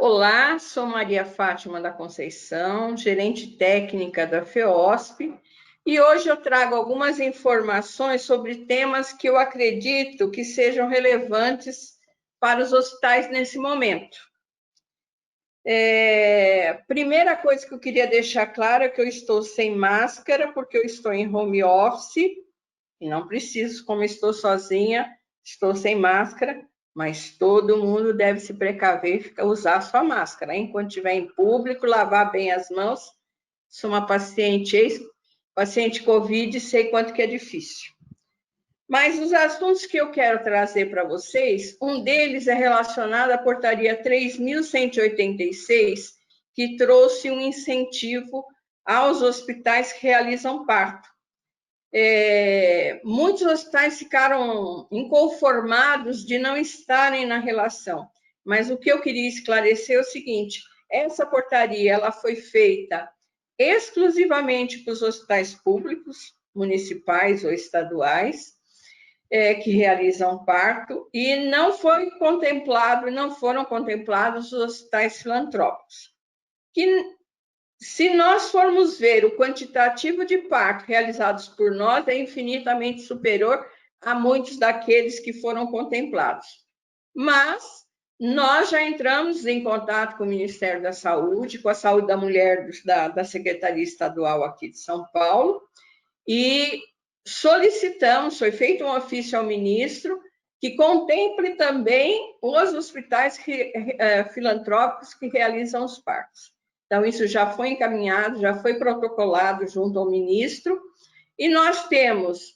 Olá, sou Maria Fátima da Conceição, gerente técnica da FEOSP, e hoje eu trago algumas informações sobre temas que eu acredito que sejam relevantes para os hospitais nesse momento. Primeira coisa que eu queria deixar claro é que eu estou sem máscara, porque eu estou em home office, e não preciso, como estou sozinha, estou sem máscara, mas todo mundo deve se precaver e usar sua máscara, hein? Enquanto estiver em público, lavar bem as mãos. Sou uma paciente Covid, sei quanto que é difícil. Mas os assuntos que eu quero trazer para vocês, um deles é relacionado à portaria 3.186, que trouxe um incentivo aos hospitais que realizam parto. Muitos hospitais ficaram inconformados de não estarem na relação, mas o que eu queria esclarecer é o seguinte: essa portaria ela foi feita exclusivamente para os hospitais públicos, municipais ou estaduais, que realizam parto, e não foram contemplados os hospitais filantrópicos, que se nós formos ver o quantitativo de partos realizados por nós, é infinitamente superior a muitos daqueles que foram contemplados. Mas nós já entramos em contato com o Ministério da Saúde, com a Saúde da Mulher da Secretaria Estadual aqui de São Paulo, e solicitamos, foi feito um ofício ao ministro, que contemple também os hospitais filantrópicos que realizam os partos. Então, isso já foi encaminhado, já foi protocolado junto ao ministro, e nós temos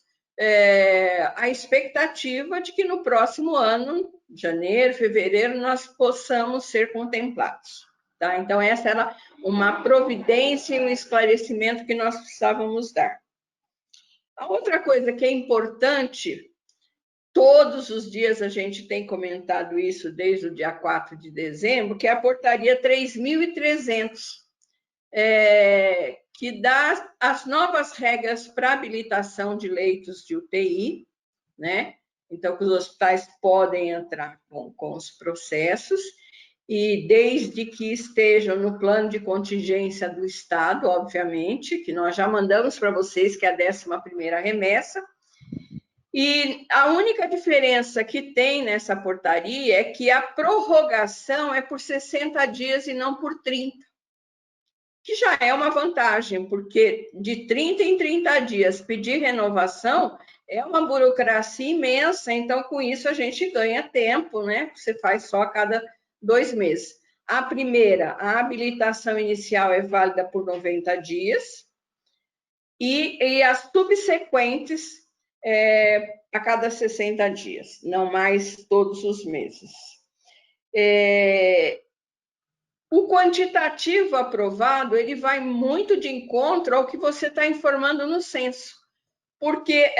a expectativa de que no próximo ano, janeiro, fevereiro, nós possamos ser contemplados. Tá? Então, essa era uma providência e um esclarecimento que nós precisávamos dar. A outra coisa que é importante, todos os dias a gente tem comentado isso desde o dia 4 de dezembro, que é a portaria 3.300, que dá as novas regras para habilitação de leitos de UTI, né? Então, que os hospitais podem entrar com os processos, e desde que estejam no plano de contingência do Estado, obviamente, que nós já mandamos para vocês, que é a 11ª remessa. E a única diferença que tem nessa portaria é que a prorrogação é por 60 dias e não por 30, que já é uma vantagem, porque de 30 em 30 dias pedir renovação é uma burocracia imensa, então com isso a gente ganha tempo, né? Você faz só a cada 2 meses. A primeira, a habilitação inicial é válida por 90 dias, e as subsequentes a cada 60 dias, não mais todos os meses. O quantitativo aprovado, ele vai muito de encontro ao que você está informando no censo, porque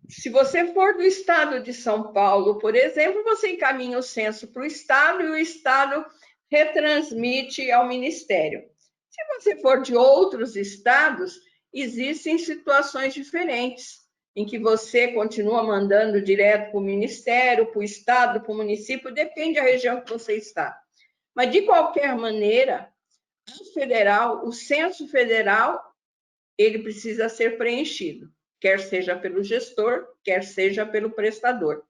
se você for do estado de São Paulo, por exemplo, você encaminha o censo para o estado e o estado retransmite ao Ministério. Se você for de outros estados, existem situações diferentes, em que você continua mandando direto para o Ministério, para o estado, para o município, depende da região que você está. Mas, de qualquer maneira, o censo federal, ele precisa ser preenchido, quer seja pelo gestor, quer seja pelo prestador.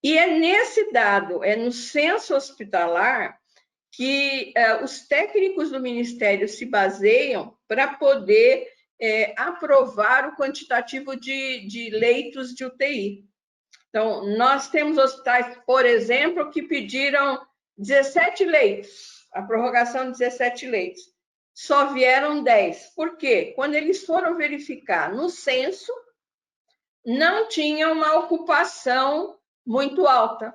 E é nesse dado, é no censo hospitalar, que os técnicos do Ministério se baseiam para poder aprovar o quantitativo de leitos de UTI. Então, nós temos hospitais, por exemplo, que pediram 17 leitos, a prorrogação de 17 leitos. Só vieram 10. Por quê? Quando eles foram verificar no censo, não tinha uma ocupação muito alta.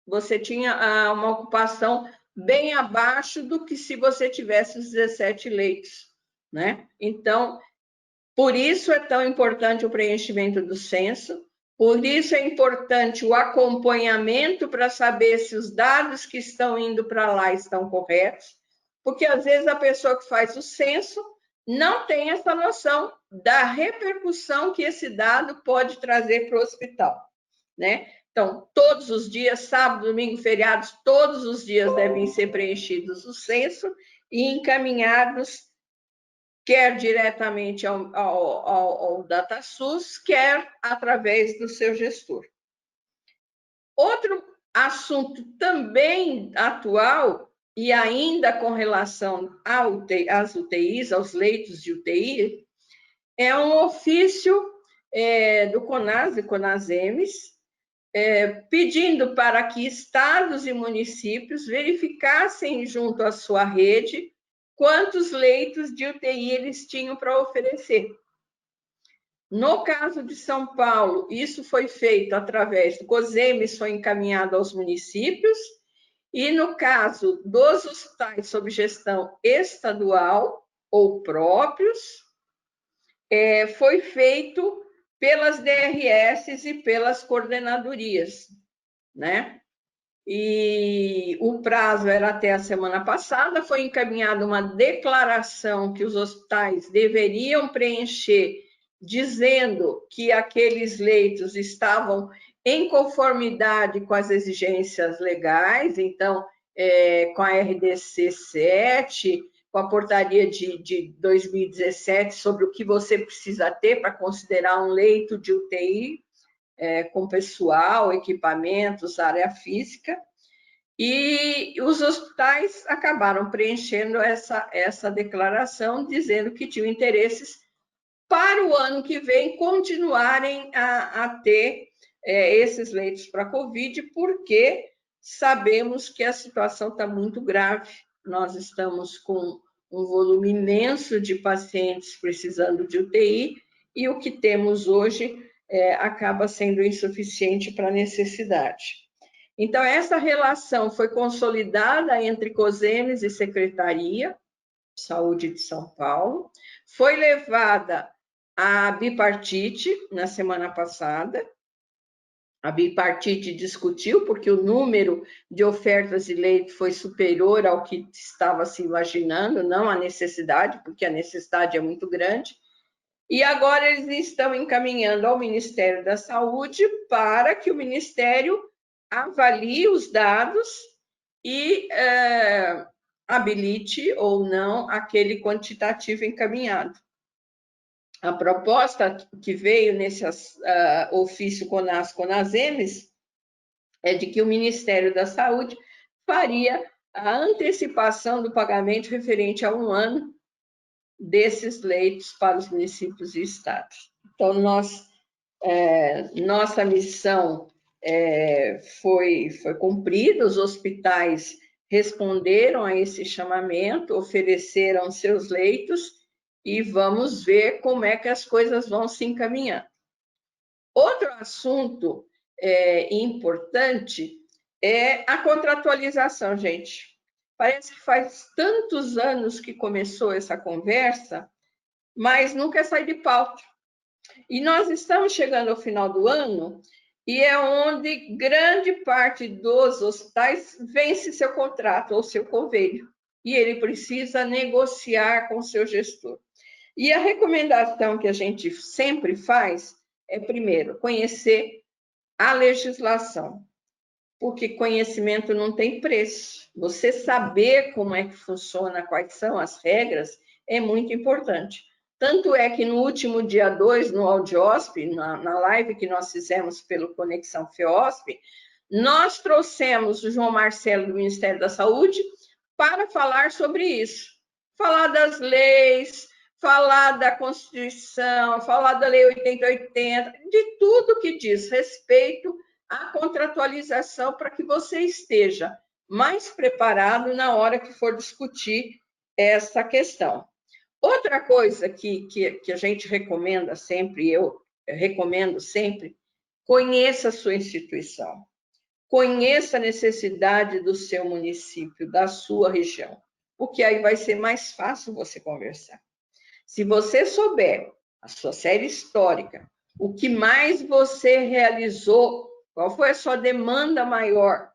Você tinha uma ocupação bem abaixo do que se você tivesse os 17 leitos, né? Então, por isso é tão importante o preenchimento do censo, por isso é importante o acompanhamento para saber se os dados que estão indo para lá estão corretos, porque às vezes a pessoa que faz o censo não tem essa noção da repercussão que esse dado pode trazer para o hospital, né? Então, todos os dias, sábado, domingo, feriados, todos os dias devem ser preenchidos o censo e encaminhados, quer diretamente ao DataSUS, quer através do seu gestor. Outro assunto também atual, e ainda com relação às UTIs, aos leitos de UTI, é um ofício do CONAS e CONASEMES, pedindo para que estados e municípios verificassem junto à sua rede quantos leitos de UTI eles tinham para oferecer. No caso de São Paulo, isso foi feito através do COSEMES, foi encaminhado aos municípios, e no caso dos hospitais sob gestão estadual ou próprios, foi feito pelas DRS e pelas coordenadorias, né? E o prazo era até a semana passada, foi encaminhada uma declaração que os hospitais deveriam preencher, dizendo que aqueles leitos estavam em conformidade com as exigências legais, então, com a RDC 7, com a portaria de 2017 sobre o que você precisa ter para considerar um leito de UTI, com pessoal, equipamentos, área física, e os hospitais acabaram preenchendo essa declaração, dizendo que tinham interesses para o ano que vem continuarem a ter esses leitos para Covid, porque sabemos que a situação está muito grave. Nós estamos com um volume imenso de pacientes precisando de UTI, e o que temos hoje acaba sendo insuficiente para a necessidade. Então, essa relação foi consolidada entre COSEMES e Secretaria de Saúde de São Paulo, foi levada à bipartite na semana passada. A bipartite discutiu, porque o número de ofertas de leite foi superior ao que estava se imaginando, não a necessidade, porque a necessidade é muito grande. E agora eles estão encaminhando ao Ministério da Saúde para que o Ministério avalie os dados e habilite ou não aquele quantitativo encaminhado. A proposta que veio nesse ofício CONAS-CONASEMES é de que o Ministério da Saúde faria a antecipação do pagamento referente a um ano desses leitos para os municípios e estados. Então, nossa missão foi cumprida, os hospitais responderam a esse chamamento, ofereceram seus leitos e vamos ver como é que as coisas vão se encaminhando. Outro assunto importante é a contratualização, gente. Parece que faz tantos anos que começou essa conversa, mas nunca sai de pauta. E nós estamos chegando ao final do ano e é onde grande parte dos hospitais vence seu contrato ou seu convênio. E ele precisa negociar com seu gestor. E a recomendação que a gente sempre faz é, primeiro, conhecer a legislação, porque conhecimento não tem preço. Você saber como é que funciona, quais são as regras, é muito importante. Tanto é que no último dia 2, no Audiosp, na live que nós fizemos pelo Conexão FEOSP, nós trouxemos o João Marcelo do Ministério da Saúde para falar sobre isso. Falar das leis, falar da Constituição, falar da Lei 8080, de tudo que diz respeito à contratualização, para que você esteja mais preparado na hora que for discutir essa questão. Outra coisa que a gente recomenda sempre, eu recomendo sempre, conheça a sua instituição, conheça a necessidade do seu município, da sua região, porque aí vai ser mais fácil você conversar. Se você souber a sua série histórica, o que mais você realizou, qual foi a sua demanda maior,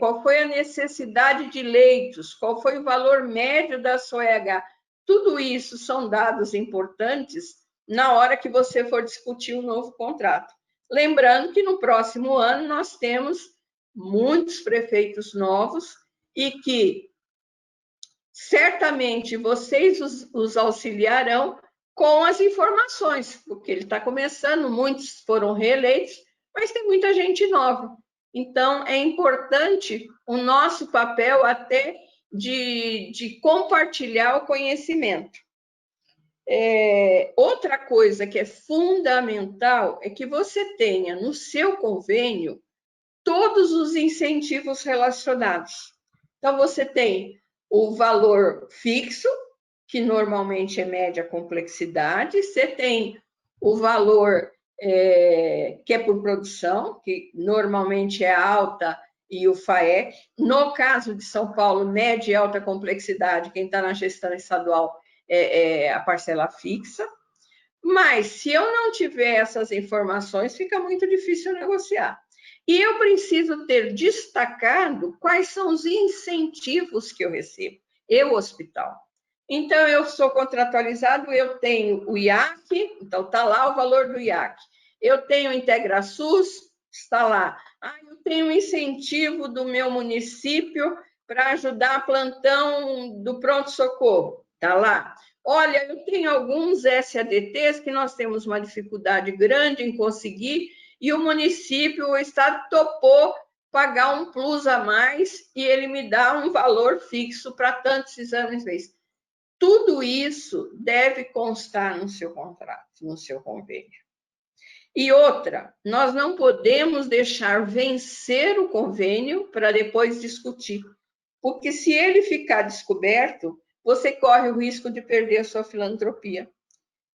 qual foi a necessidade de leitos, qual foi o valor médio da sua EH, tudo isso são dados importantes na hora que você for discutir um novo contrato. Lembrando que no próximo ano nós temos muitos prefeitos novos e que certamente vocês os auxiliarão com as informações, porque ele está começando, muitos foram reeleitos, mas tem muita gente nova. Então, é importante o nosso papel até de compartilhar o conhecimento. Outra coisa que é fundamental é que você tenha no seu convênio todos os incentivos relacionados. Então, você tem o valor fixo, que normalmente é média complexidade, você tem o valor que é por produção, que normalmente é alta, e o FAEC. No caso de São Paulo, média e alta complexidade, quem está na gestão estadual é a parcela fixa. Mas, se eu não tiver essas informações, fica muito difícil negociar. E eu preciso ter destacado quais são os incentivos que eu recebo, eu, hospital. Então, eu sou contratualizado, eu tenho o IAC, então está lá o valor do IAC. Eu tenho o IntegraSUS, está lá. Eu tenho um incentivo do meu município para ajudar plantão do pronto-socorro, está lá. Olha, eu tenho alguns SADTs que nós temos uma dificuldade grande em conseguir, e o município, o estado topou pagar um plus a mais e ele me dá um valor fixo para tantos exames mês. Tudo isso deve constar no seu contrato, no seu convênio. E outra, nós não podemos deixar vencer o convênio para depois discutir, porque se ele ficar descoberto, você corre o risco de perder a sua filantropia.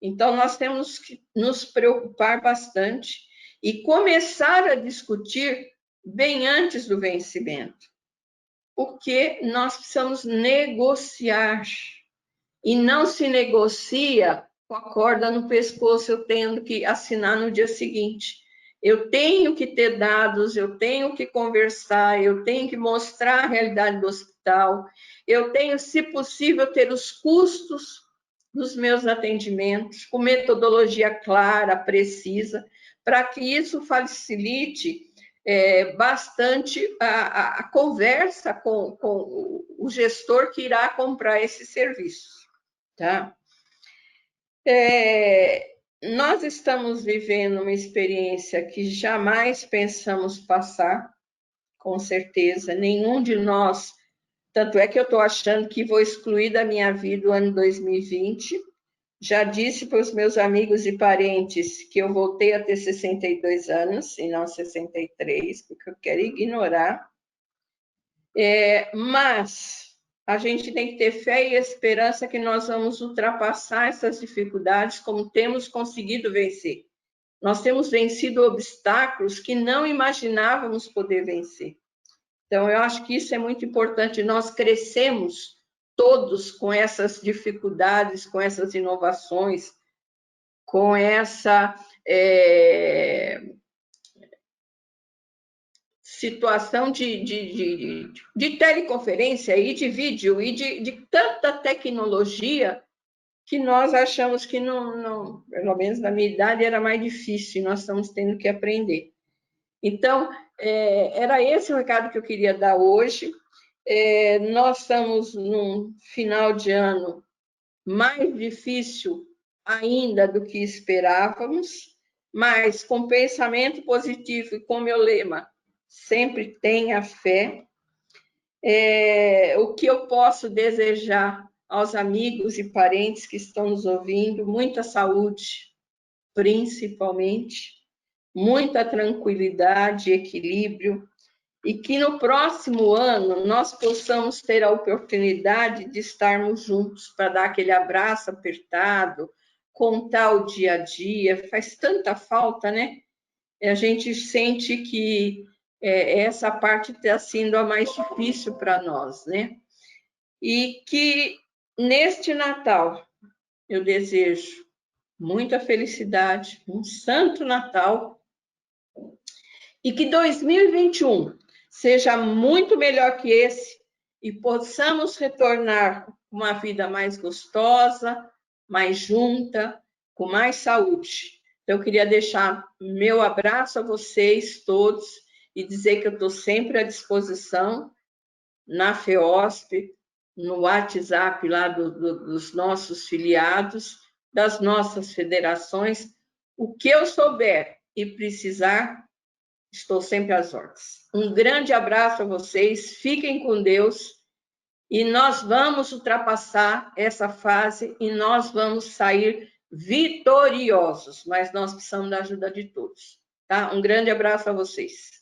Então, nós temos que nos preocupar bastante e começar a discutir bem antes do vencimento, porque nós precisamos negociar, e não se negocia com a corda no pescoço, eu tendo que assinar no dia seguinte. Eu tenho que ter dados, eu tenho que conversar, eu tenho que mostrar a realidade do hospital, eu tenho, se possível, ter os custos dos meus atendimentos, com metodologia clara, precisa, para que isso facilite bastante a conversa com o gestor que irá comprar esse serviço. Tá? Nós estamos vivendo uma experiência que jamais pensamos passar, com certeza, nenhum de nós, tanto é que eu estou achando que vou excluir da minha vida o ano 2020, já disse para os meus amigos e parentes que eu voltei a ter 62 anos, e não 63, porque eu quero ignorar, mas a gente tem que ter fé e esperança que nós vamos ultrapassar essas dificuldades como temos conseguido vencer. Nós temos vencido obstáculos que não imaginávamos poder vencer. Então, eu acho que isso é muito importante. Nós crescemos todos com essas dificuldades, com essas inovações, com essa situação de teleconferência e de vídeo e de tanta tecnologia que nós achamos que não, pelo menos na minha idade, era mais difícil, e nós estamos tendo que aprender. Então, era esse o recado que eu queria dar hoje. Nós estamos num final de ano mais difícil ainda do que esperávamos, mas com pensamento positivo e com meu lema, sempre tenha fé. O que eu posso desejar aos amigos e parentes que estão nos ouvindo, muita saúde, principalmente, muita tranquilidade, equilíbrio, e que no próximo ano nós possamos ter a oportunidade de estarmos juntos para dar aquele abraço apertado, contar o dia a dia, faz tanta falta, né? A gente sente que essa parte está sendo a mais difícil para nós, né? E que neste Natal eu desejo muita felicidade, um santo Natal, e que 2021 seja muito melhor que esse e possamos retornar uma vida mais gostosa, mais junta, com mais saúde. Então, eu queria deixar meu abraço a vocês todos e dizer que eu estou sempre à disposição na FEOSP, no WhatsApp lá dos nossos filiados, das nossas federações. O que eu souber e precisar, estou sempre às ordens. Um grande abraço a vocês, fiquem com Deus e nós vamos ultrapassar essa fase e nós vamos sair vitoriosos, mas nós precisamos da ajuda de todos. Tá? Um grande abraço a vocês.